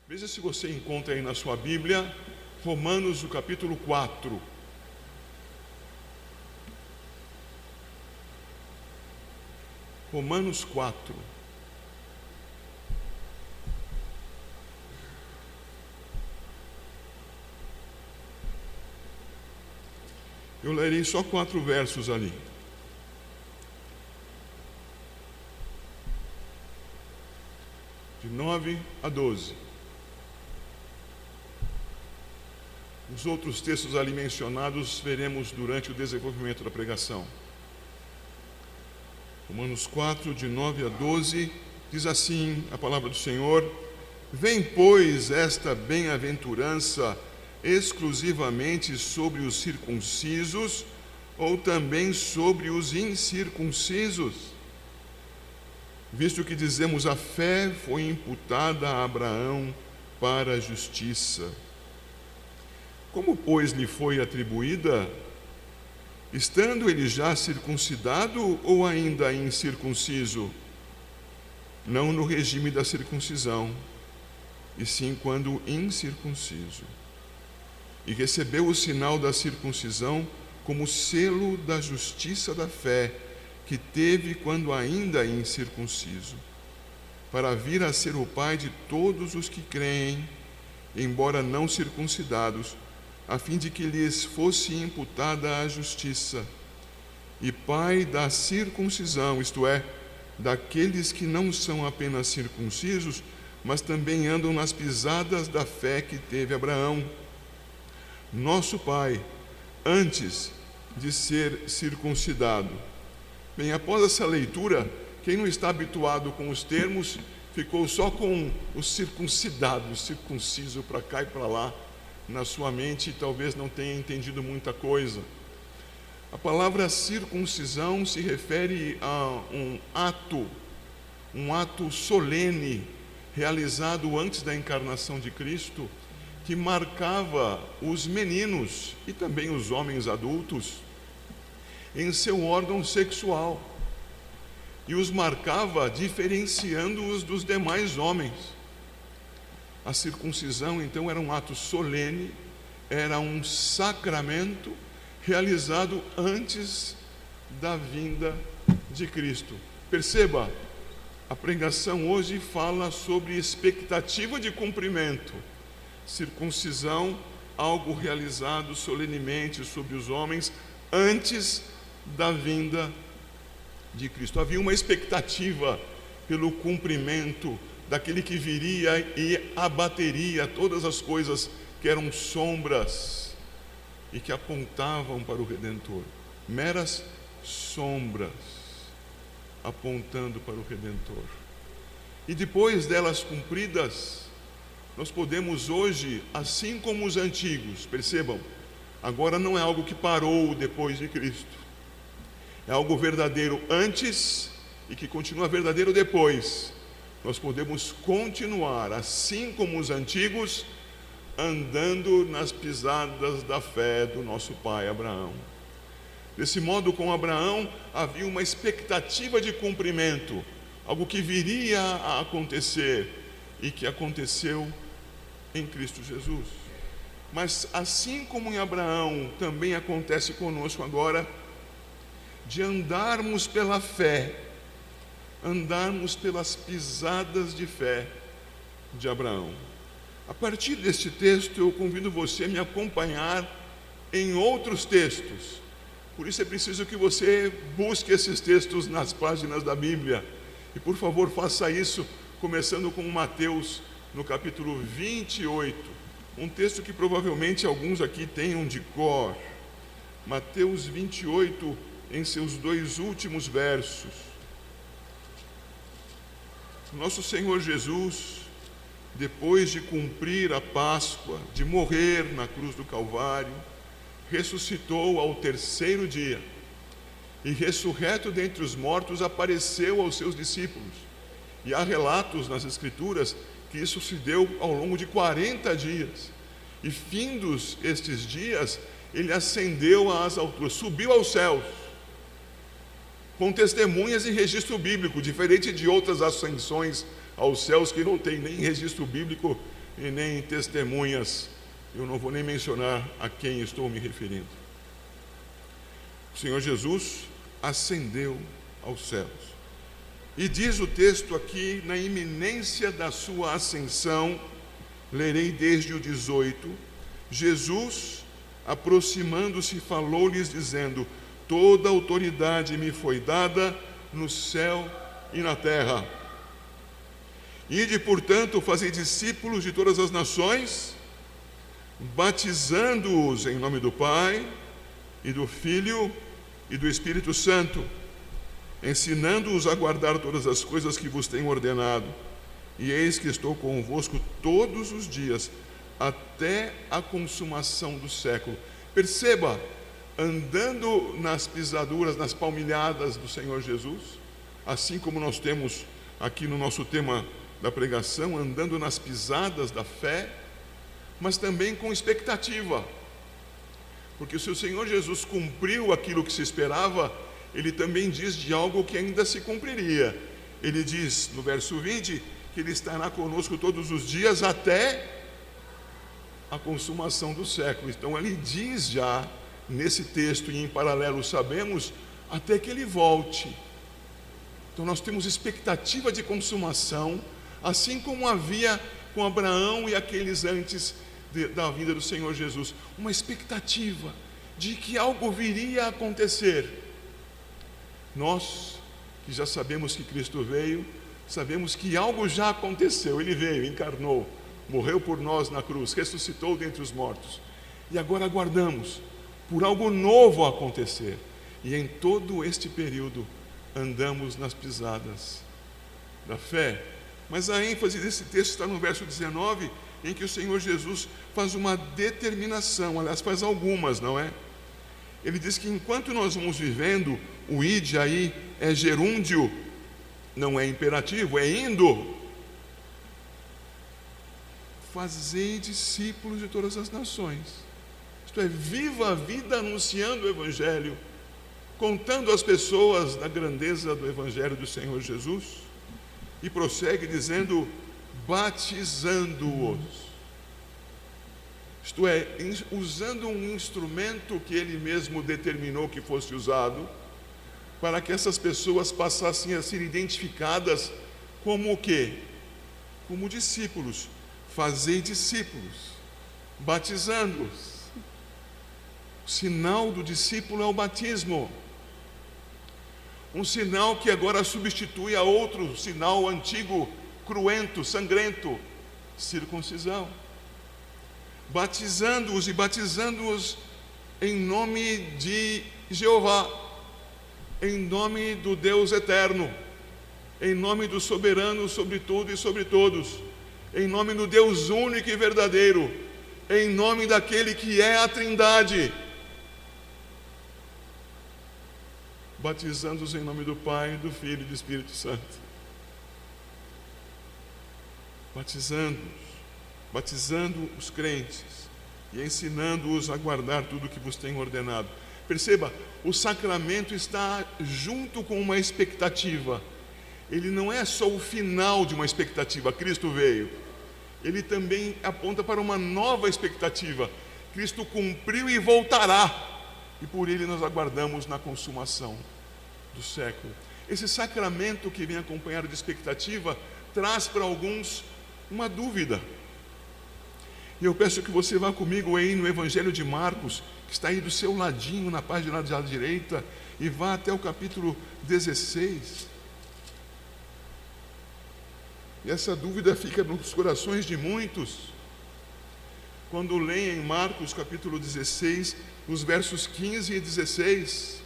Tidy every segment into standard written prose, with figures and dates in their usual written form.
Veja se você encontra aí na sua Bíblia, Romanos, o capítulo 4. Romanos 4. Eu lerei só 4 versos ali. De 9 a 12. Os outros textos ali mencionados veremos durante o desenvolvimento da pregação. Romanos 4, de 9 a 12, diz assim a palavra do Senhor: Vem, pois, esta bem-aventurança exclusivamente sobre os circuncisos ou também sobre os incircuncisos? Visto que dizemos a fé foi imputada a Abraão para a justiça. Como, pois, lhe foi atribuída? Estando ele já circuncidado ou ainda incircunciso? Não no regime da circuncisão, e sim quando incircunciso. E recebeu o sinal da circuncisão como selo da justiça da fé que teve quando ainda incircunciso, para vir a ser o pai de todos os que creem, embora não circuncidados, a fim de que lhes fosse imputada a justiça, e pai da circuncisão, isto é, daqueles que não são apenas circuncisos, mas também andam nas pisadas da fé que teve Abraão, nosso pai, antes de ser circuncidado. Bem, após essa leitura, quem não está habituado com os termos, ficou só com o circuncidado, o circunciso para cá e para lá, na sua mente, e talvez não tenha entendido muita coisa. A palavra circuncisão se refere a um ato solene, realizado antes da encarnação de Cristo, que marcava os meninos e também os homens adultos em seu órgão sexual, e os marcava diferenciando-os dos demais homens. A circuncisão, então, era um ato solene, era um sacramento realizado antes da vinda de Cristo. Perceba, a pregação hoje fala sobre expectativa de cumprimento. Circuncisão, algo realizado solenemente sobre os homens antes da vinda de Cristo. Havia uma expectativa pelo cumprimento daquele que viria e abateria todas as coisas que eram sombras e que apontavam para o Redentor. Meras sombras apontando para o Redentor. E depois delas cumpridas, nós podemos hoje, assim como os antigos, percebam, agora não é algo que parou depois de Cristo. É algo verdadeiro antes e que continua verdadeiro depois. Nós podemos continuar, assim como os antigos, andando nas pisadas da fé do nosso pai Abraão. Desse modo, com Abraão, havia uma expectativa de cumprimento, algo que viria a acontecer e que aconteceu em Cristo Jesus. Mas assim como em Abraão, também acontece conosco agora, de andarmos pela fé, andarmos pelas pisadas de fé de Abraão. A partir deste texto, eu convido você a me acompanhar em outros textos. Por isso é preciso que você busque esses textos nas páginas da Bíblia. E por favor, faça isso, começando com Mateus, no capítulo 28. Um texto que provavelmente alguns aqui tenham de cor. Mateus 28, em seus 2 últimos versos. Nosso Senhor Jesus, depois de cumprir a Páscoa, de morrer na cruz do Calvário, ressuscitou ao 3º dia, e ressurreto dentre os mortos, apareceu aos seus discípulos. E há relatos nas Escrituras que isso se deu ao longo de 40 dias. E findos estes dias, ele ascendeu às alturas, subiu aos céus, com testemunhas e registro bíblico, diferente de outras ascensões aos céus que não tem nem registro bíblico, e nem testemunhas. Eu não vou nem mencionar a quem estou me referindo. O Senhor Jesus ascendeu aos céus. E diz o texto aqui, na iminência da sua ascensão, lerei desde o 18, Jesus, aproximando-se, falou-lhes, dizendo: toda autoridade me foi dada no céu e na terra. Ide, portanto, fazei discípulos de todas as nações, batizando-os em nome do Pai, e do Filho, e do Espírito Santo, ensinando-os a guardar todas as coisas que vos tenho ordenado. E eis que estou convosco todos os dias, até a consumação do século. Perceba, andando nas pisaduras, nas palmilhadas do Senhor Jesus, assim como nós temos aqui no nosso tema da pregação, andando nas pisadas da fé, mas também com expectativa, porque se o Senhor Jesus cumpriu aquilo que se esperava, Ele também diz de algo que ainda se cumpriria. Ele diz no verso 20 que Ele estará conosco todos os dias até a consumação do século. Então Ele diz já nesse texto, e em paralelo sabemos, até que Ele volte. Então nós temos expectativa de consumação, assim como havia com Abraão e aqueles antes da vinda do Senhor Jesus, uma expectativa de que algo viria a acontecer. Nós, que já sabemos que Cristo veio, sabemos que algo já aconteceu. Ele veio, encarnou, morreu por nós na cruz, ressuscitou dentre os mortos, e agora aguardamos por algo novo a acontecer. E em todo este período andamos nas pisadas da fé. Mas a ênfase desse texto está no verso 19, em que o Senhor Jesus faz uma determinação, aliás, faz algumas, não é? Ele diz que enquanto nós vamos vivendo, o ide aí é gerúndio, não é imperativo, é indo. Fazei discípulos de todas as nações. Isto é, viva a vida anunciando o Evangelho, contando às pessoas da grandeza do Evangelho do Senhor Jesus. E prossegue dizendo: batizando-os. Isto é, usando um instrumento que Ele mesmo determinou que fosse usado, para que essas pessoas passassem a ser identificadas como o quê? Como discípulos. Fazei discípulos, batizando-os. O sinal do discípulo é o batismo. Um sinal que agora substitui a outro sinal antigo, cruento, sangrento, circuncisão. Batizando-os, e batizando-os em nome de Jeová, em nome do Deus eterno, em nome do soberano sobre tudo e sobre todos, em nome do Deus único e verdadeiro, em nome daquele que é a Trindade. Batizando-os em nome do Pai, do Filho e do Espírito Santo. Batizando os crentes e ensinando-os a guardar tudo o que vos tenho ordenado. Perceba, o sacramento está junto com uma expectativa. Ele não é só o final de uma expectativa, Cristo veio. Ele também aponta para uma nova expectativa. Cristo cumpriu e voltará, e por ele nós aguardamos na consumação do século. Esse sacramento que vem acompanhado de expectativa traz para alguns uma dúvida. E eu peço que você vá comigo aí no Evangelho de Marcos, que está aí do seu ladinho, na página da direita, e vá até o capítulo 16. E essa dúvida fica nos corações de muitos, quando leem em Marcos capítulo 16, os versos 15 e 16.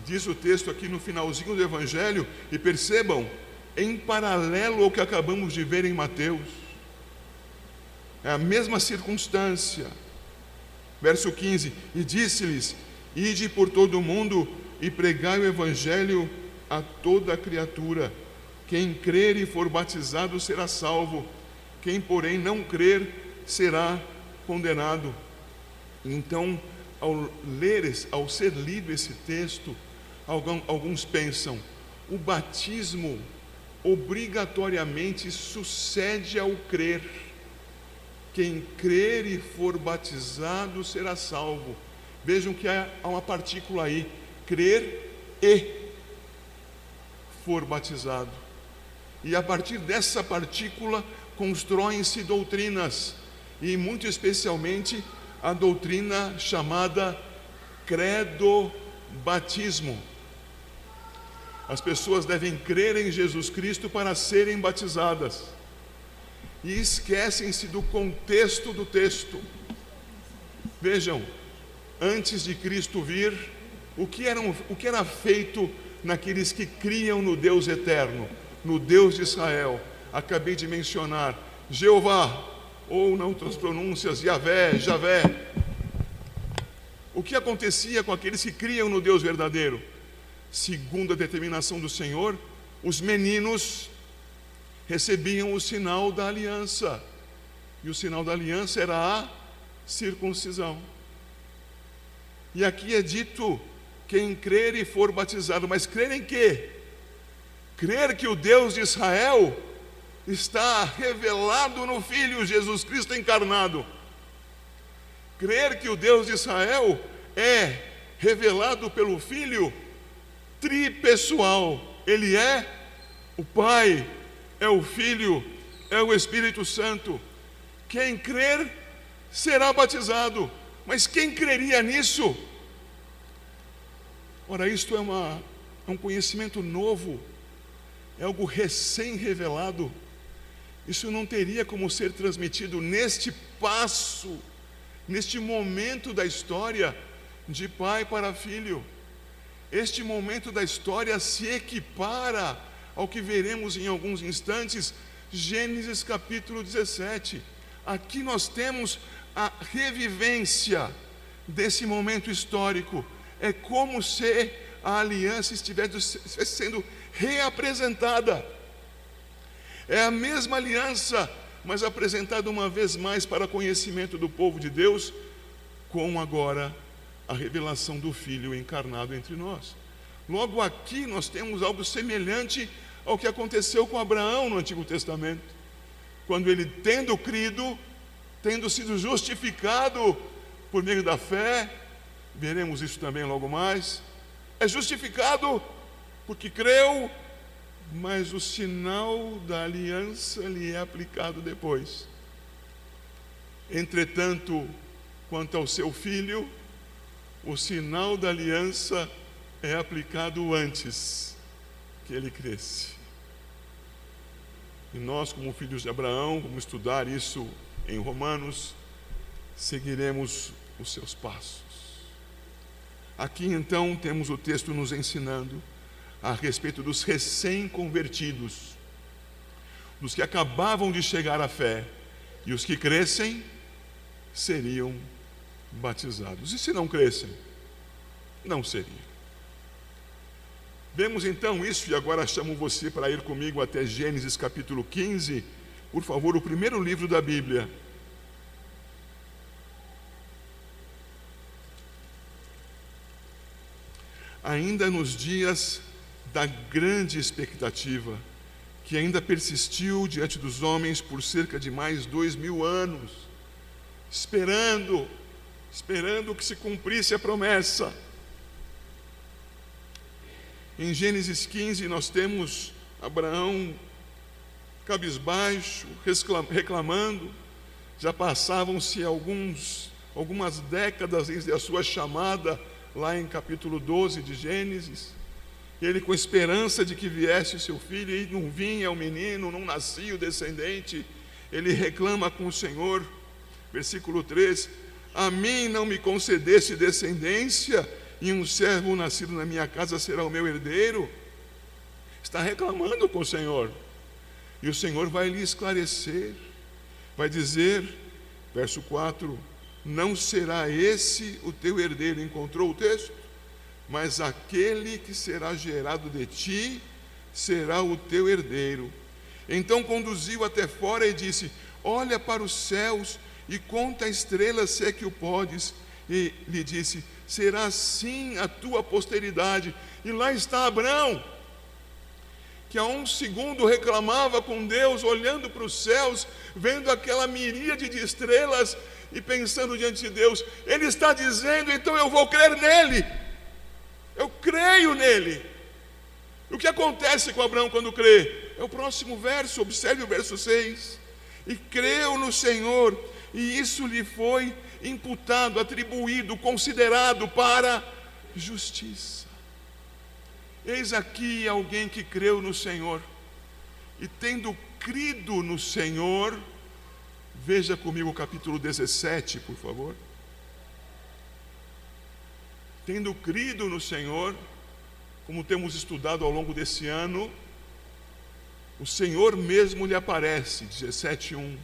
Diz o texto aqui no finalzinho do Evangelho, e percebam, em paralelo ao que acabamos de ver em Mateus, é a mesma circunstância. Verso 15: e disse-lhes: ide por todo o mundo e pregai o Evangelho a toda a criatura. Quem crer e for batizado será salvo, quem porém não crer será condenado. Então, ao ser lido esse texto, alguns pensam: o batismo obrigatoriamente sucede ao crer. Quem crer e for batizado será salvo. Vejam que há uma partícula aí, crer e for batizado. E a partir dessa partícula constroem-se doutrinas, e muito especialmente a doutrina chamada credo-batismo. As pessoas devem crer em Jesus Cristo para serem batizadas, e esquecem-se do contexto do texto. Vejam, antes de Cristo vir, o que era feito naqueles que criam no Deus eterno, no Deus de Israel? Acabei de mencionar Jeová, ou em outras pronúncias, Yahvé, Javé. O que acontecia com aqueles que criam no Deus verdadeiro? Segundo a determinação do Senhor, os meninos recebiam o sinal da aliança, e o sinal da aliança era a circuncisão. E aqui é dito: quem crer e for batizado. Mas crer em quê? Crer que o Deus de Israel está revelado no Filho Jesus Cristo encarnado. Crer que o Deus de Israel é revelado pelo Filho tripessoal. Ele é o Pai, é o Filho, é o Espírito Santo. Quem crer será batizado. Mas quem creria nisso? Ora, isto é um conhecimento novo, é algo recém-revelado. Isso não teria como ser transmitido neste passo, neste momento da história, de pai para filho. Este momento da história se equipara ao que veremos em alguns instantes, Gênesis capítulo 17. Aqui nós temos a revivência desse momento histórico. É como se a aliança estivesse sendo reapresentada. É a mesma aliança, mas apresentada uma vez mais para conhecimento do povo de Deus, com agora a revelação do Filho encarnado entre nós. Logo aqui nós temos algo semelhante ao que aconteceu com Abraão no Antigo Testamento, quando ele, tendo crido, tendo sido justificado por meio da fé, veremos isso também logo mais, é justificado porque creu, mas o sinal da aliança lhe é aplicado depois. Entretanto, quanto ao seu filho, o sinal da aliança é aplicado antes que ele cresce. E nós, como filhos de Abraão, vamos estudar isso em Romanos, seguiremos os seus passos. Aqui então temos o texto nos ensinando a respeito dos recém-convertidos, dos que acabavam de chegar à fé, e os que crescem seriam batizados. E se não crescem? Não seriam. Vemos então isso, e agora chamo você para ir comigo até Gênesis capítulo 15, por favor, o primeiro livro da Bíblia. Ainda nos dias da grande expectativa, que ainda persistiu diante dos homens por cerca de mais 2000 anos, esperando que se cumprisse a promessa. Em Gênesis 15 nós temos Abraão cabisbaixo, reclamando. Já passavam-se algumas décadas desde a sua chamada, lá em capítulo 12 de Gênesis. Ele, com esperança de que viesse o seu filho, e não vinha o menino, não nascia o descendente, ele reclama com o Senhor. Versículo 3: a mim não me concedesse descendência, e um servo nascido na minha casa será o meu herdeiro. Está reclamando com o Senhor, e o Senhor vai lhe esclarecer, vai dizer, verso 4: não será esse o teu herdeiro. Encontrou o texto? Mas aquele que será gerado de ti será o teu herdeiro. Então conduziu até fora e disse: olha para os céus e conta estrelas, se é que o podes. E lhe disse: será assim a tua posteridade. E lá está Abraão, que há um segundo reclamava com Deus, olhando para os céus, vendo aquela miríade de estrelas e pensando diante de Deus: Ele está dizendo, então eu vou crer nele, eu creio nele. O que acontece com Abraão quando crê? É o próximo verso, observe o verso 6. E creu no Senhor, e isso lhe foi imputado, atribuído, considerado para justiça. Eis aqui alguém que creu no Senhor, e tendo crido no Senhor, veja comigo o capítulo 17, por favor. Tendo crido no Senhor, como temos estudado ao longo desse ano, o Senhor mesmo lhe aparece, 17:1.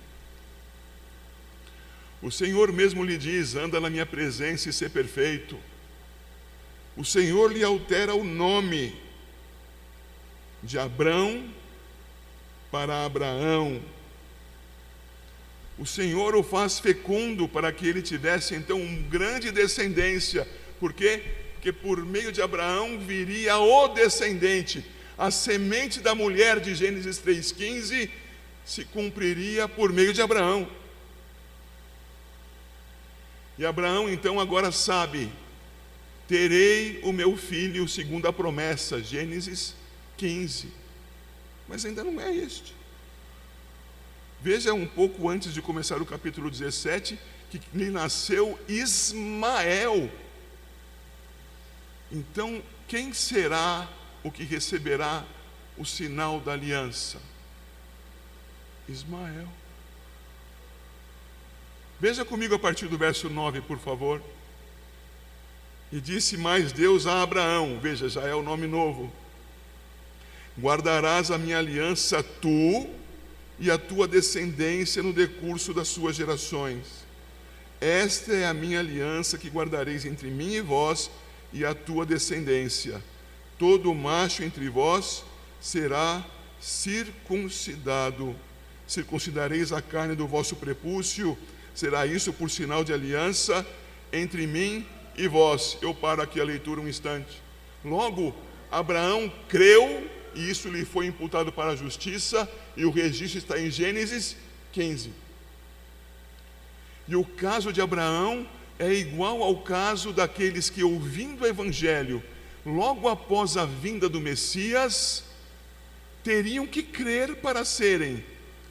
O Senhor mesmo lhe diz: anda na minha presença e ser perfeito. O Senhor lhe altera o nome de Abrão para Abraão. O Senhor o faz fecundo para que ele tivesse então uma grande descendência. Por quê? Porque por meio de Abraão viria o descendente. A semente da mulher de Gênesis 3,15 se cumpriria por meio de Abraão. E Abraão então agora sabe: terei o meu filho segundo a promessa, Gênesis 15. Mas ainda não é este. Veja um pouco antes de começar o capítulo 17, que lhe nasceu Ismael. Então, quem será o que receberá o sinal da aliança? Ismael. Veja comigo a partir do verso 9, por favor. E disse mais Deus a Abraão, veja, já é o nome novo: guardarás a minha aliança tu e a tua descendência no decurso das suas gerações. Esta é a minha aliança que guardareis entre mim e vós e a tua descendência. Todo macho entre vós será circuncidado. Circuncidareis a carne do vosso prepúcio. Será isso por sinal de aliança entre mim e vós. Eu paro aqui a leitura um instante. Logo, Abraão creu, e isso lhe foi imputado para a justiça, e o registro está em Gênesis 15. E o caso de Abraão é igual ao caso daqueles que, ouvindo o Evangelho, logo após a vinda do Messias, teriam que crer para serem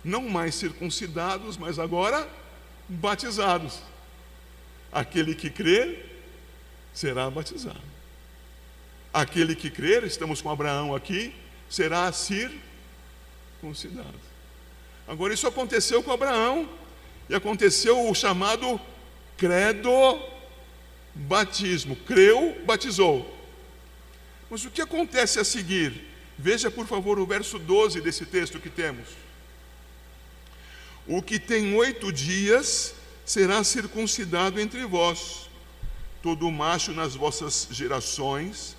não mais circuncidados, mas agora batizados. Aquele que crer será batizado. Aquele que crer, estamos com Abraão aqui, será circuncidado. Agora, isso aconteceu com Abraão, e aconteceu o chamado credo batismo. Creu, batizou. Mas o que acontece a seguir? Veja, por favor, o verso 12 desse texto que temos. O que tem 8 dias será circuncidado entre vós. Todo macho nas vossas gerações,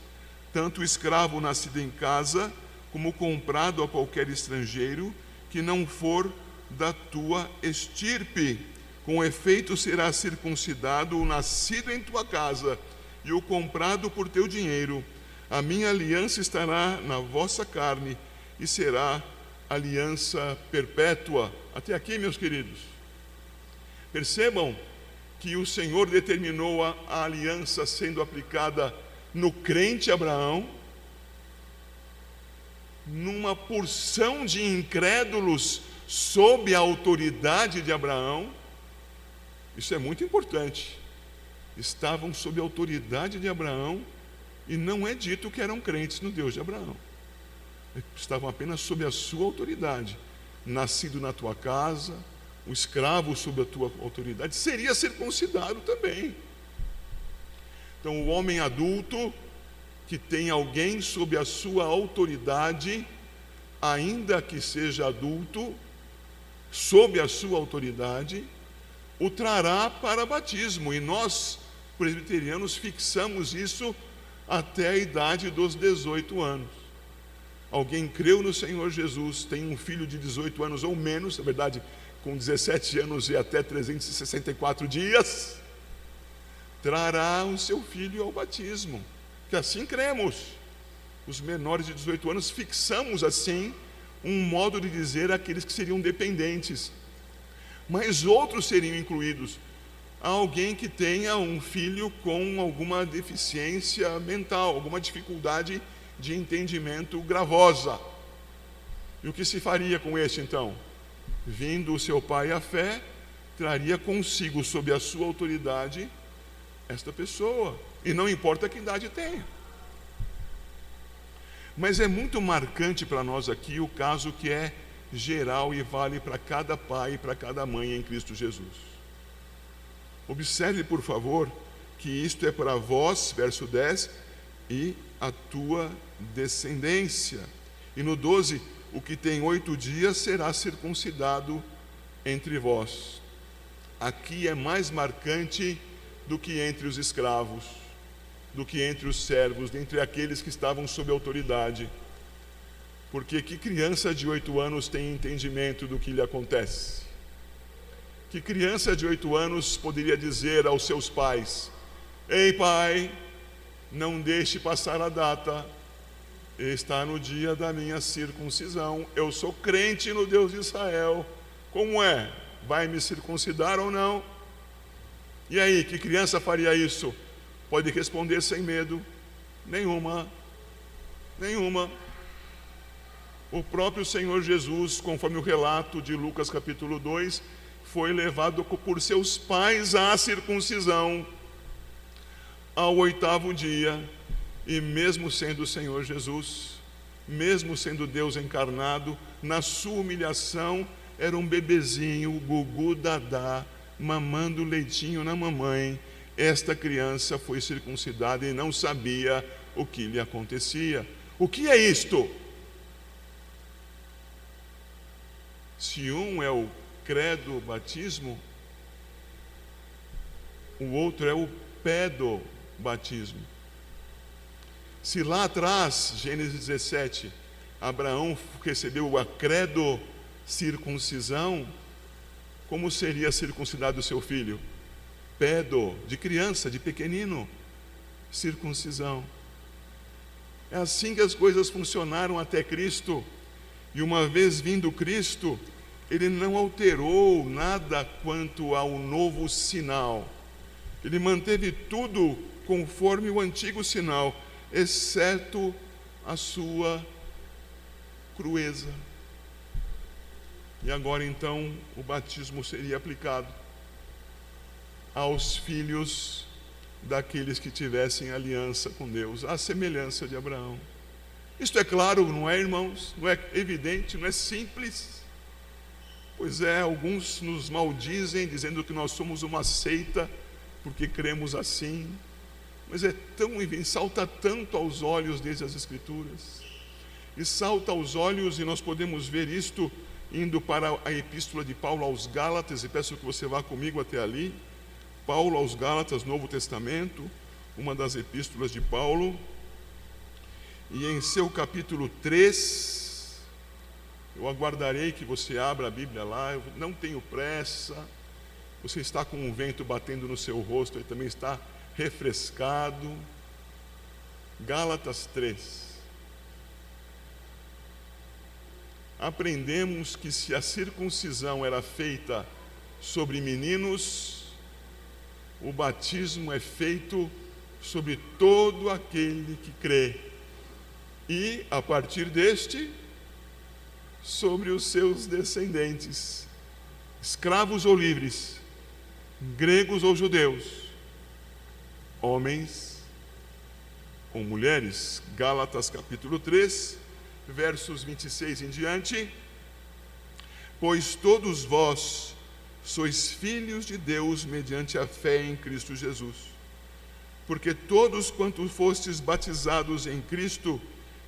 tanto escravo nascido em casa, como comprado a qualquer estrangeiro, que não for da tua estirpe. Com efeito será circuncidado o nascido em tua casa, e o comprado por teu dinheiro. A minha aliança estará na vossa carne, e será aliança perpétua. Até aqui, meus queridos. Percebam que o Senhor determinou a aliança sendo aplicada no crente Abraão, numa porção de incrédulos sob a autoridade de Abraão. Isso é muito importante. Estavam sob a autoridade de Abraão, e não é dito que eram crentes no Deus de Abraão. Estavam apenas sob a sua autoridade. Nascido na tua casa, um escravo sob a tua autoridade, seria circuncidado também. Então, o homem adulto que tem alguém sob a sua autoridade, ainda que seja adulto, sob a sua autoridade, o trará para batismo. E nós, presbiterianos, fixamos isso até a idade dos 18 anos. Alguém creu no Senhor Jesus, tem um filho de 18 anos ou menos, na verdade, com 17 anos e até 364 dias, trará o seu filho ao batismo, que assim cremos. os menores de 18 anos, fixamos assim um modo de dizer aqueles que seriam dependentes. Mas outros seriam incluídos. Alguém que tenha um filho com alguma deficiência mental, alguma dificuldade de entendimento gravosa. E o que se faria com este então? Vindo o seu pai à fé, traria consigo, sob a sua autoridade, esta pessoa. E não importa que idade tenha. Mas é muito marcante para nós aqui o caso que é geral e vale para cada pai e para cada mãe em Cristo Jesus. Observe, por favor, que isto é para vós, verso 10, e a tua descendência. E no 12, o que tem 8 dias será circuncidado entre vós. Aqui é mais marcante do que entre os escravos, do que entre os servos, dentre aqueles que estavam sob autoridade. Porque que criança de 8 anos tem entendimento do que lhe acontece? Que criança de 8 anos poderia dizer aos seus pais: ei pai, não deixe passar a data, está no dia da minha circuncisão, eu sou crente no Deus de Israel, como é? Vai me circuncidar ou não? E aí, que criança faria isso? Pode responder sem medo: nenhuma. O próprio Senhor Jesus, conforme o relato de Lucas capítulo 2, foi levado por seus pais à circuncisão ao 8º dia, e mesmo sendo o Senhor Jesus, mesmo sendo Deus encarnado, na sua humilhação era um bebezinho, gugu dadá, mamando leitinho na mamãe. Esta criança foi circuncidada e não sabia o que lhe acontecia. O que é isto? Se um é o credo batismo, o outro é o pedobatismo. Se lá atrás, Gênesis 17, Abraão recebeu a credo circuncisão, como seria circuncidado o seu filho? Pedo, de criança, de pequenino, circuncisão. É assim que as coisas funcionaram até Cristo. E uma vez vindo Cristo, ele não alterou nada quanto ao novo sinal. Ele manteve tudo conforme o antigo sinal, exceto a sua crueza. E agora então o batismo seria aplicado aos filhos daqueles que tivessem aliança com Deus, à semelhança de Abraão. Isto é claro, não é, irmãos? Não é evidente, não é simples? Pois é, alguns nos maldizem, dizendo que nós somos uma seita, porque cremos assim. Mas salta tanto aos olhos desde as Escrituras. E salta aos olhos, e nós podemos ver isto indo para a epístola de Paulo aos Gálatas, e peço que você vá comigo até ali. Paulo aos Gálatas, Novo Testamento, uma das epístolas de Paulo. E em seu capítulo 3... eu aguardarei que você abra a Bíblia lá, eu não tenho pressa. Você está com um vento batendo no seu rosto e também está refrescado. Gálatas 3. Aprendemos que se a circuncisão era feita sobre meninos, o batismo é feito sobre todo aquele que crê. E, a partir deste, sobre os seus descendentes, escravos ou livres, gregos ou judeus, homens ou mulheres. Gálatas capítulo 3, versos 26 em diante. Pois todos vós sois filhos de Deus mediante a fé em Cristo Jesus. Porque todos quanto fostes batizados em Cristo,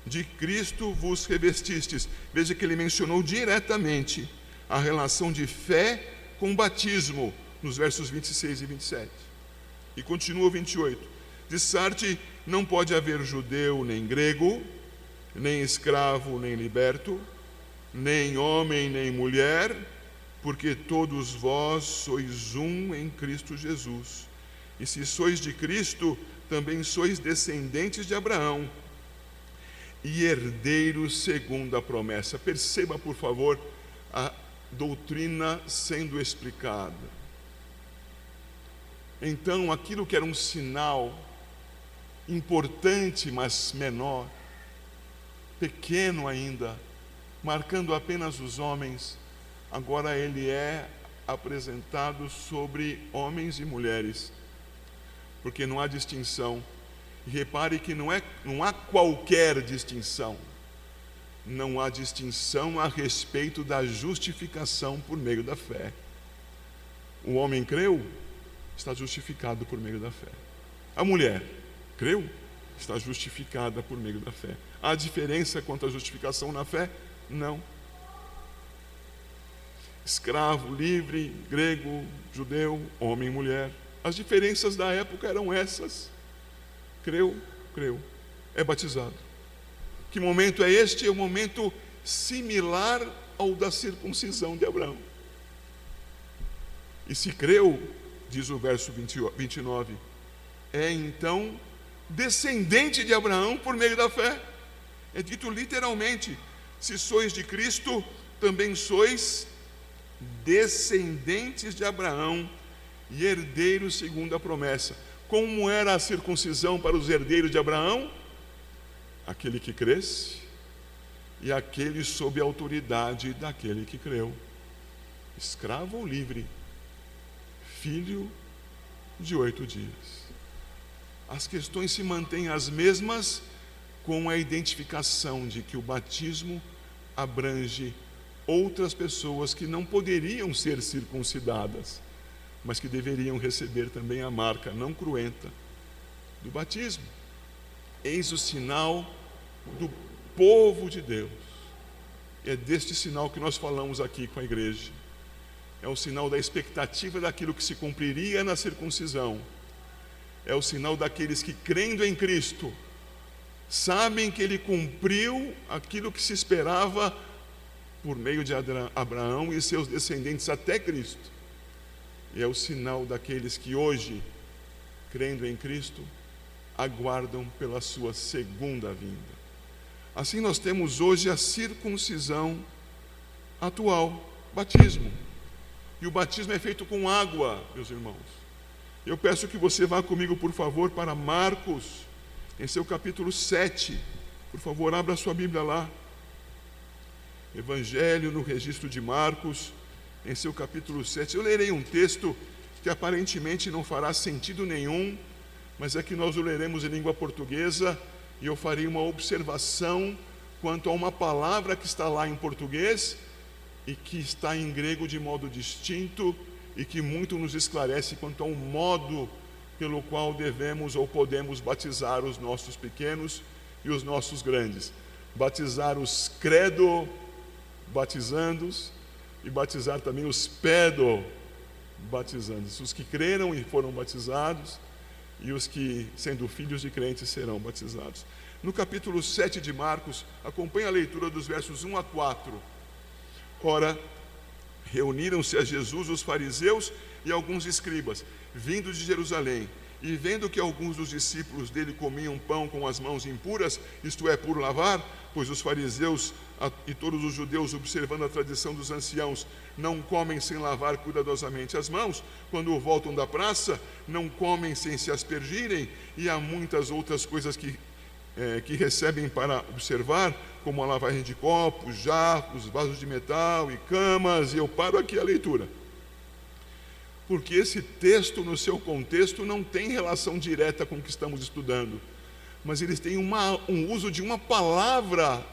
de Cristo vos revestistes. Veja que ele mencionou diretamente a relação de fé com batismo, nos versos 26 e 27. E continua o 28. De Sarte não pode haver judeu nem grego, nem escravo nem liberto, nem homem nem mulher, porque todos vós sois um em Cristo Jesus. E se sois de Cristo, também sois descendentes de Abraão, e herdeiro segundo a promessa. Perceba, por favor, a doutrina sendo explicada. Então, aquilo que era um sinal importante, mas menor, pequeno ainda, marcando apenas os homens, agora ele é apresentado sobre homens e mulheres, porque não há distinção. E repare que não há qualquer distinção. Não há distinção a respeito da justificação por meio da fé. O homem creu, está justificado por meio da fé. A mulher creu, está justificada por meio da fé. Há diferença quanto à justificação na fé? Não. Escravo, livre, grego, judeu, homem e mulher. As diferenças da época eram essas. Creu, é batizado. Que momento é este? É um momento similar ao da circuncisão de Abraão. E se creu, diz o verso 29, é então descendente de Abraão por meio da fé. É dito literalmente: se sois de Cristo, também sois descendentes de Abraão e herdeiros segundo a promessa. Como era a circuncisão para os herdeiros de Abraão? Aquele que cresce e aquele sob a autoridade daquele que creu. Escravo ou livre, filho de 8 dias. As questões se mantêm as mesmas, com a identificação de que o batismo abrange outras pessoas que não poderiam ser circuncidadas, mas que deveriam receber também a marca não cruenta do batismo. Eis o sinal do povo de Deus. É deste sinal que nós falamos aqui com a igreja. É o sinal da expectativa daquilo que se cumpriria na circuncisão. É o sinal daqueles que, crendo em Cristo, sabem que Ele cumpriu aquilo que se esperava por meio de Abraão e seus descendentes até Cristo. E é o sinal daqueles que hoje, crendo em Cristo, aguardam pela sua segunda vinda. Assim nós temos hoje a circuncisão atual, batismo. E o batismo é feito com água, meus irmãos. Eu peço que você vá comigo, por favor, para Marcos, em seu capítulo 7. Por favor, abra sua Bíblia lá. Evangelho no registro de Marcos, em seu capítulo 7. Eu lerei um texto que aparentemente não fará sentido nenhum, mas é que nós o leremos em língua portuguesa e eu farei uma observação quanto a uma palavra que está lá em português e que está em grego de modo distinto e que muito nos esclarece quanto ao modo pelo qual devemos ou podemos batizar os nossos pequenos e os nossos grandes. Batizar os credo batizandos e batizar também os pedo batizandos, os que creram e foram batizados e os que, sendo filhos de crentes, serão batizados. No capítulo 7 de Marcos, acompanhe a leitura dos versos 1 a 4. Ora, reuniram-se a Jesus os fariseus e alguns escribas, vindos de Jerusalém, e vendo que alguns dos discípulos dele comiam pão com as mãos impuras, isto é, por lavar, pois os fariseus e todos os judeus, observando a tradição dos anciãos, não comem sem lavar cuidadosamente as mãos, quando voltam da praça, não comem sem se aspergirem, e há muitas outras coisas que recebem para observar, como a lavagem de copos, jarros, vasos de metal e camas. E eu paro aqui a leitura, porque esse texto, no seu contexto, não tem relação direta com o que estamos estudando, mas eles têm um uso de uma palavra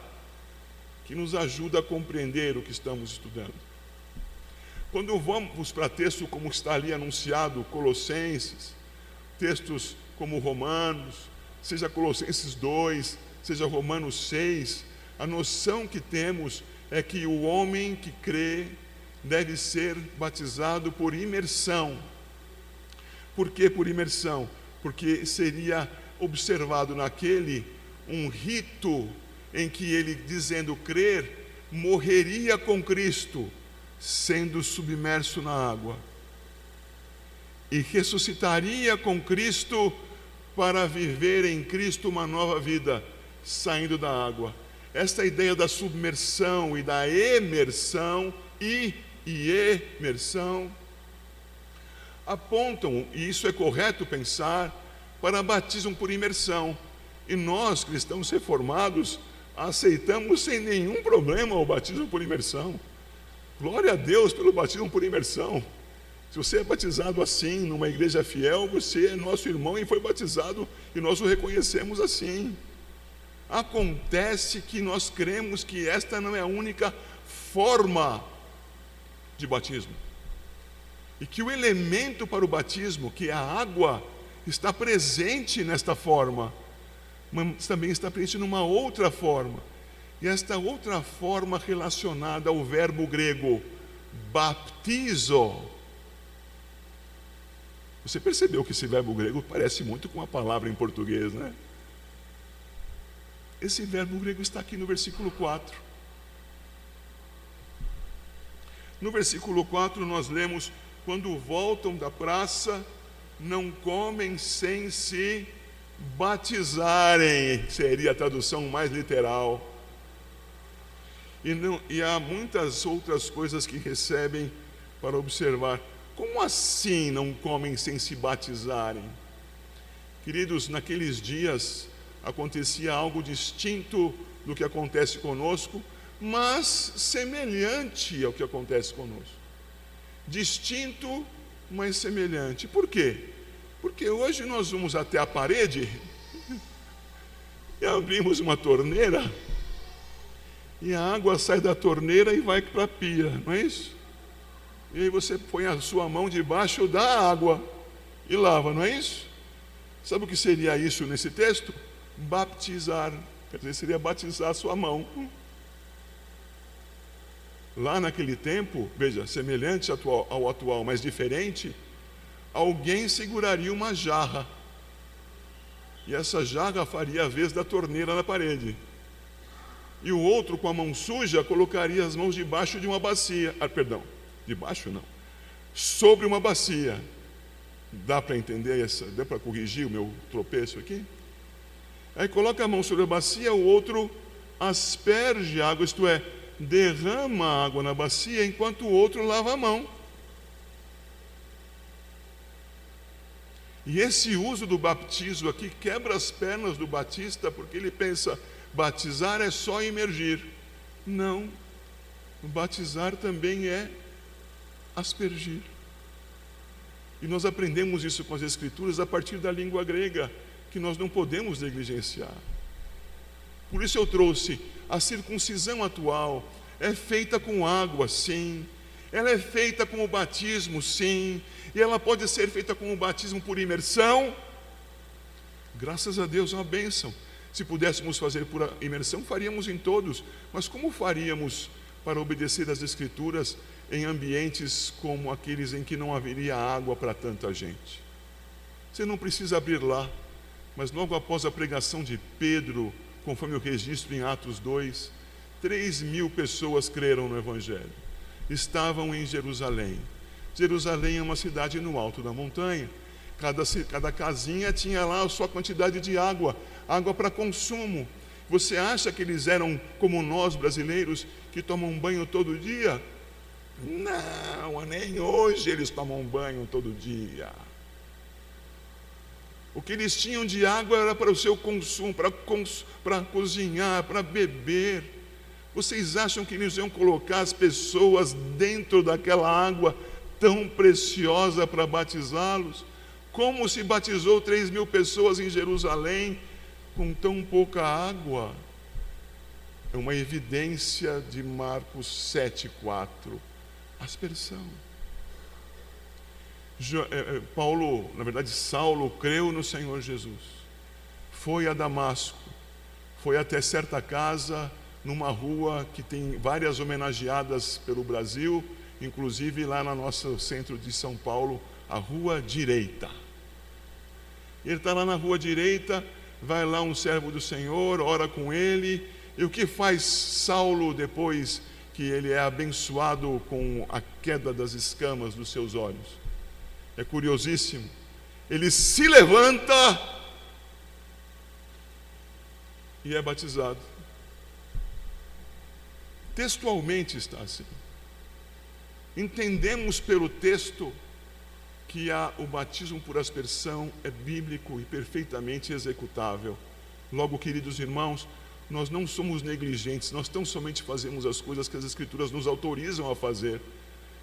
que nos ajuda a compreender o que estamos estudando. Quando vamos para texto como está ali anunciado, Colossenses, textos como Romanos, seja Colossenses 2, seja Romanos 6, a noção que temos é que o homem que crê deve ser batizado por imersão. Por que por imersão? Porque seria observado naquele um rito em que ele, dizendo crer, morreria com Cristo, sendo submerso na água, e ressuscitaria com Cristo para viver em Cristo uma nova vida. saindo da água. Esta ideia da submersão e da emersão e emersão apontam, e isso é correto pensar, para batismo por imersão. E nós, cristãos reformados, aceitamos sem nenhum problema o batismo por imersão. Glória a Deus pelo batismo por imersão. Se você é batizado assim, numa igreja fiel, você é nosso irmão e foi batizado, e nós o reconhecemos assim. Acontece que nós cremos que esta não é a única forma de batismo, e que o elemento para o batismo, que é a água, está presente nesta forma, mas também está presente numa outra forma, e esta outra forma relacionada ao verbo grego baptizo. Você percebeu que esse verbo grego parece muito com a palavra em português, né? Esse verbo grego está aqui no versículo 4. No versículo 4 nós lemos: quando voltam da praça, não comem sem se batizarem. Seria a tradução mais literal. E há muitas outras coisas que recebem para observar. Como assim não comem sem se batizarem? Queridos, naqueles dias acontecia algo distinto do que acontece conosco, mas semelhante ao que acontece conosco. Distinto, mas semelhante. Por quê? Porque hoje nós vamos até a parede e abrimos uma torneira, e a água sai da torneira e vai para a pia, não é isso? E aí você põe a sua mão debaixo da água e lava, não é isso? Sabe o que seria isso nesse texto? Baptizar. Quer dizer, seria batizar a sua mão. Lá naquele tempo, veja, semelhante ao atual, mas diferente, alguém seguraria uma jarra, e essa jarra faria a vez da torneira na parede, e o outro, com a mão suja, colocaria as mãos debaixo de uma bacia. Debaixo não, sobre uma bacia. Dá para entender essa? Dá para corrigir o meu tropeço aqui? Aí coloca a mão sobre a bacia, o outro asperge água, isto é, derrama a água na bacia, enquanto o outro lava a mão. E esse uso do batismo aqui quebra as pernas do batista, porque ele pensa: batizar é só imergir. Não, batizar também é aspergir. E nós aprendemos isso com as Escrituras a partir da língua grega, que nós não podemos negligenciar. Por isso eu trouxe: a circuncisão atual é feita com água, sim. Ela é feita com o batismo, sim. E ela pode ser feita com o batismo por imersão. Graças a Deus, é uma bênção. Se pudéssemos fazer por imersão, faríamos em todos. Mas como faríamos para obedecer às Escrituras em ambientes como aqueles em que não haveria água para tanta gente? Você não precisa abrir lá, mas logo após a pregação de Pedro, conforme o registro em Atos 2, 3.000 pessoas creram no Evangelho. Estavam em Jerusalém. Jerusalém é uma cidade no alto da montanha. Cada casinha tinha lá a sua quantidade de água, água para consumo. Você acha que eles eram como nós brasileiros, que tomam banho todo dia? Não, nem hoje eles tomam banho todo dia. O que eles tinham de água era para o seu consumo, para cozinhar, para beber. Vocês acham que eles iam colocar as pessoas dentro daquela água tão preciosa para batizá-los? Como se batizou 3.000 pessoas em Jerusalém com tão pouca água? É uma evidência de Marcos 7,4. Aspersão. Saulo creu no Senhor Jesus, foi a Damasco, foi até certa casa, numa rua que tem várias homenageadas pelo Brasil, inclusive lá no nosso centro de São Paulo, a Rua Direita. Ele está lá na Rua Direita, vai lá um servo do Senhor, ora com ele, e o que faz Saulo depois que ele é abençoado com a queda das escamas dos seus olhos? É curiosíssimo. Ele se levanta e é batizado. Textualmente está assim. Entendemos pelo texto que o batismo por aspersão é bíblico e perfeitamente executável. Logo, queridos irmãos, nós não somos negligentes, nós tão somente fazemos as coisas que as Escrituras nos autorizam a fazer.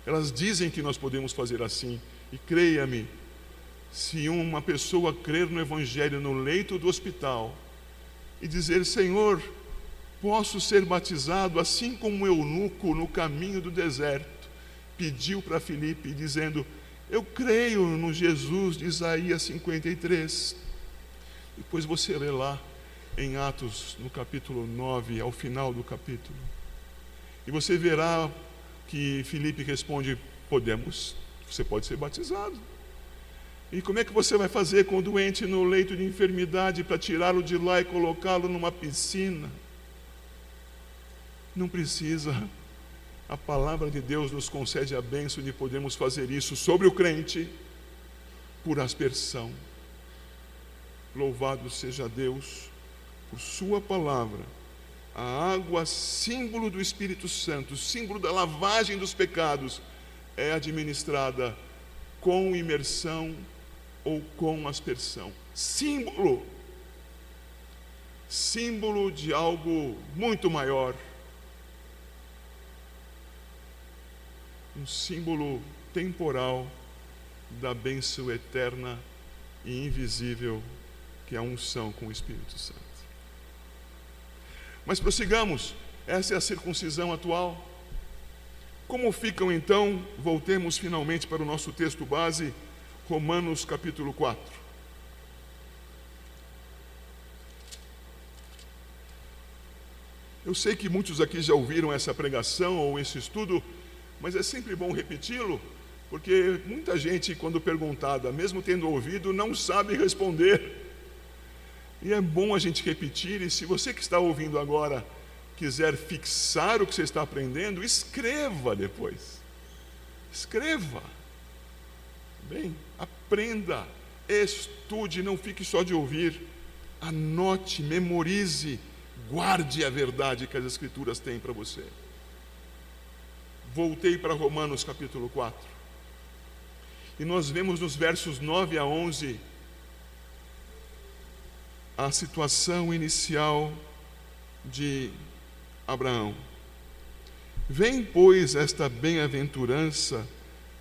Elas dizem que nós podemos fazer assim. E creia-me, se uma pessoa crer no Evangelho no leito do hospital e dizer: Senhor, posso ser batizado assim como o eunuco no caminho do deserto pediu para Filipe, dizendo: eu creio no Jesus de Isaías 53. Depois você lê lá em Atos, no capítulo 9, ao final do capítulo, e você verá que Filipe responde: podemos, você pode ser batizado. E como é que você vai fazer com o doente no leito de enfermidade para tirá-lo de lá e colocá-lo numa piscina? Não precisa. A palavra de Deus nos concede a bênção de podermos fazer isso sobre o crente por aspersão. Louvado seja Deus por sua palavra. A água, símbolo do Espírito Santo, símbolo da lavagem dos pecados, é administrada com imersão ou com aspersão. Símbolo de algo muito maior. Um símbolo temporal da bênção eterna e invisível que é a unção com o Espírito Santo. Mas prossigamos, essa é a circuncisão atual. Como ficam então, voltemos finalmente para o nosso texto base, Romanos capítulo 4. Eu sei que muitos aqui já ouviram essa pregação ou esse estudo, mas é sempre bom repeti-lo, porque muita gente, quando perguntada, mesmo tendo ouvido, não sabe responder. E é bom a gente repetir, e se você que está ouvindo agora quiser fixar o que você está aprendendo, escreva depois. Escreva. Bem, aprenda, estude, não fique só de ouvir. Anote, memorize, guarde a verdade que as Escrituras têm para você. Voltei para Romanos capítulo 4. E nós vemos nos versos 9 a 11 a situação inicial de Abraão. Vem, pois, esta bem-aventurança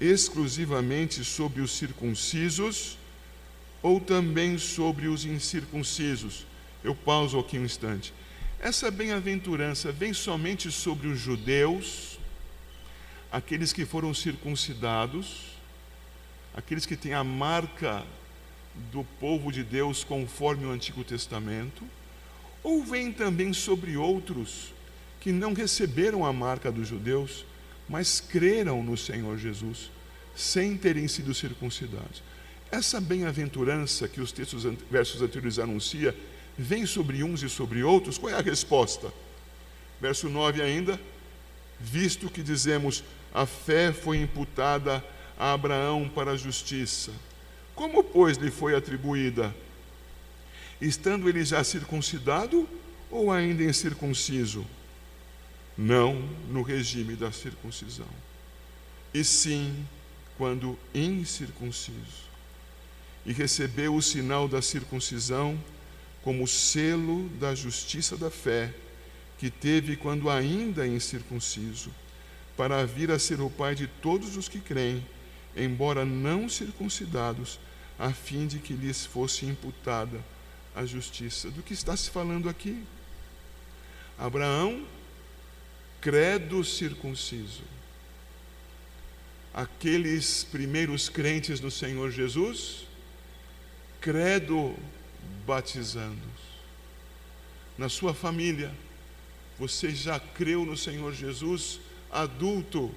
exclusivamente sobre os circuncisos ou também sobre os incircuncisos? Eu pauso aqui um instante. Essa bem-aventurança vem somente sobre os judeus, aqueles que foram circuncidados, aqueles que têm a marca do povo de Deus conforme o Antigo Testamento, ou vem também sobre outros que não receberam a marca dos judeus, mas creram no Senhor Jesus, sem terem sido circuncidados? Essa bem-aventurança que os versos anteriores anuncia, vem sobre uns e sobre outros? Qual é a resposta? Verso 9 ainda: visto que dizemos, a fé foi imputada a Abraão para a justiça. Como, pois, lhe foi atribuída? Estando ele já circuncidado ou ainda incircunciso? Não no regime da circuncisão, e sim quando incircunciso. E recebeu o sinal da circuncisão como selo da justiça da fé que teve quando ainda incircunciso, para vir a ser o pai de todos os que creem, embora não circuncidados, a fim de que lhes fosse imputada a justiça. Do que está se falando aqui? Abraão, credo circunciso. Aqueles primeiros crentes no Senhor Jesus, credo batizando. Na sua família, você já creu no Senhor Jesus, adulto,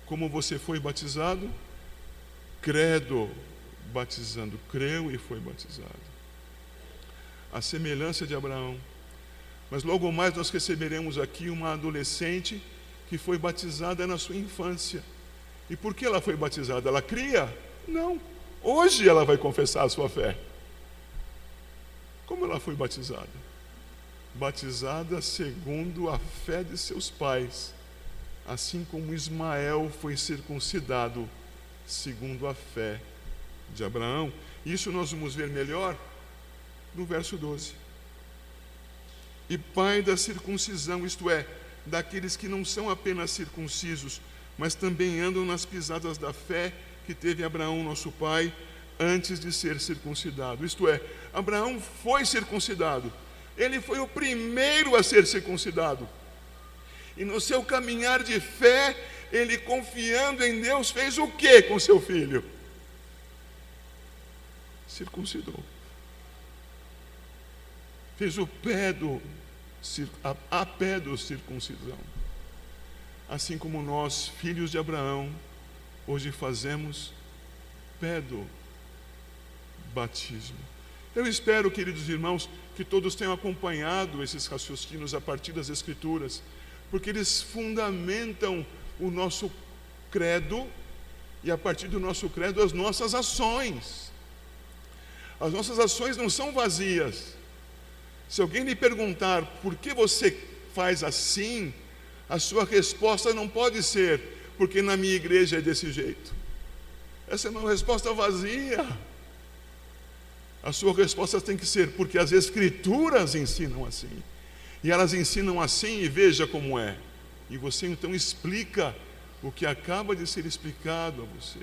como você foi batizado? Credo batizando, creu e foi batizado. A semelhança de Abraão. Mas logo mais nós receberemos aqui uma adolescente que foi batizada na sua infância. E por que ela foi batizada? Ela cria? Não. Hoje ela vai confessar a sua fé. Como ela foi batizada? batizada segundo a fé de seus pais, assim como Ismael foi circuncidado segundo a fé de Abraão. Isso nós vamos ver melhor no verso 12. E pai da circuncisão, isto é, daqueles que não são apenas circuncisos, mas também andam nas pisadas da fé que teve Abraão, nosso pai, antes de ser circuncidado. Isto é, Abraão foi circuncidado. Ele foi o primeiro a ser circuncidado. E no seu caminhar de fé, ele, confiando em Deus, fez o que com seu filho? Circuncidou. Fez o pé a pé do circuncisão. Assim como nós, filhos de Abraão, hoje fazemos pé do batismo. Eu espero, queridos irmãos, que todos tenham acompanhado esses raciocínios a partir das Escrituras, porque eles fundamentam o nosso credo e, a partir do nosso credo, as nossas ações. As nossas ações não são vazias. Se alguém lhe perguntar por que você faz assim, a sua resposta não pode ser porque na minha igreja é desse jeito. Essa é uma resposta vazia. A sua resposta tem que ser porque as Escrituras ensinam assim. E elas ensinam assim, e veja como é. E você então explica o que acaba de ser explicado a você.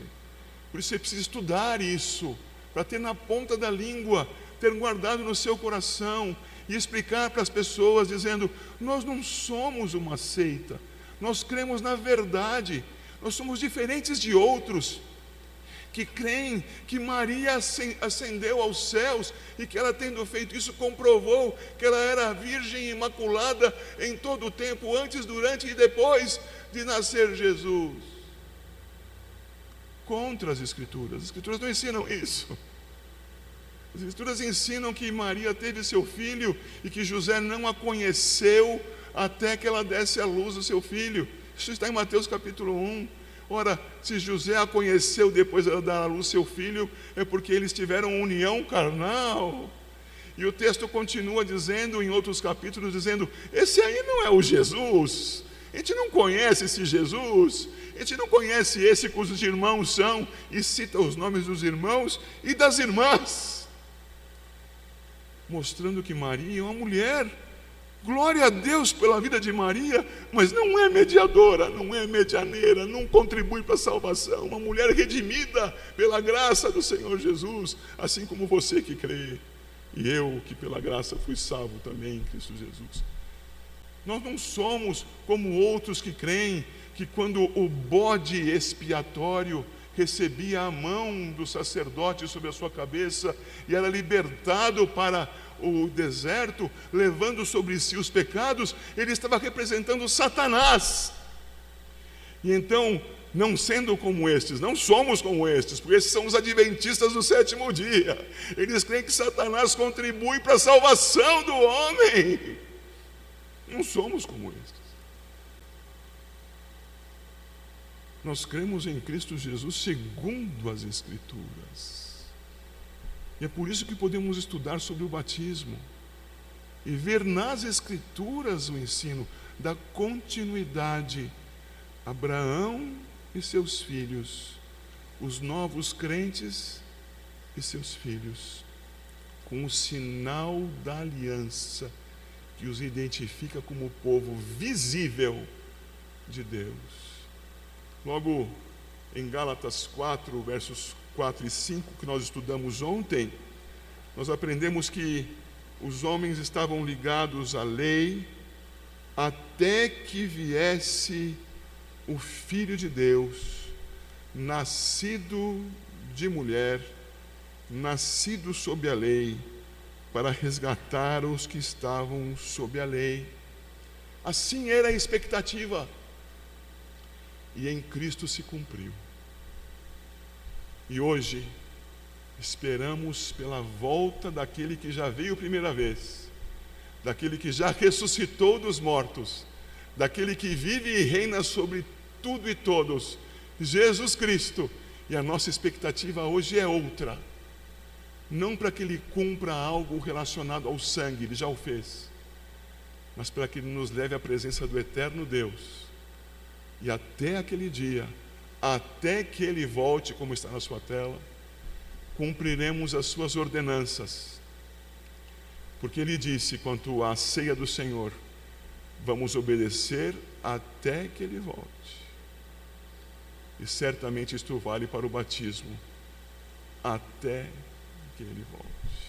Por isso você precisa estudar isso, para ter na ponta da língua, ter guardado no seu coração e explicar para as pessoas, dizendo: nós não somos uma seita, nós cremos na verdade, nós somos diferentes de outros que creem que Maria ascendeu aos céus e que ela, tendo feito isso, comprovou que ela era virgem imaculada em todo o tempo, antes, durante e depois de nascer Jesus. Contra as Escrituras não ensinam isso. As Escrituras ensinam que Maria teve seu filho e que José não a conheceu até que ela desse à luz o seu filho. Isso está em Mateus capítulo 1. Ora, se José a conheceu depois de dar à luz seu filho, é porque eles tiveram união carnal. E o texto continua dizendo, em outros capítulos, dizendo: esse aí não é o Jesus. A gente não conhece esse Jesus. A gente não conhece esse cujos irmãos são, e cita os nomes dos irmãos e das irmãs, mostrando que Maria é uma mulher. Glória a Deus pela vida de Maria, mas não é mediadora, não é medianeira, não contribui para a salvação. Uma mulher redimida pela graça do Senhor Jesus, assim como você que crê, e eu que pela graça fui salvo também em Cristo Jesus. Nós não somos como outros que creem que quando o bode expiatório recebia a mão do sacerdote sobre a sua cabeça e era libertado para o deserto, levando sobre si os pecados, ele estava representando Satanás. E então, não sendo como estes, não somos como estes, porque esses são os adventistas do sétimo dia. Eles creem que Satanás contribui para a salvação do homem. Não somos como estes. Nós cremos em Cristo Jesus segundo as Escrituras. E é por isso que podemos estudar sobre o batismo e ver nas Escrituras o ensino da continuidade. Abraão e seus filhos, os novos crentes e seus filhos, com o sinal da aliança que os identifica como o povo visível de Deus. Logo em Gálatas 4, versos 4 e 5, que nós estudamos ontem, nós aprendemos que os homens estavam ligados à lei até que viesse o Filho de Deus, nascido de mulher, nascido sob a lei, para resgatar os que estavam sob a lei. Assim era a expectativa, e em Cristo se cumpriu. E hoje esperamos pela volta daquele que já veio primeira vez, daquele que já ressuscitou dos mortos, daquele que vive e reina sobre tudo e todos, Jesus Cristo. E a nossa expectativa hoje é outra, não para que ele cumpra algo relacionado ao sangue, ele já o fez, mas para que Ele nos leve à presença do eterno Deus. E até aquele dia, até que Ele volte, como está na sua tela, cumpriremos as suas ordenanças. Porque Ele disse, quanto à ceia do Senhor, vamos obedecer até que Ele volte. E certamente isto vale para o batismo, até que Ele volte.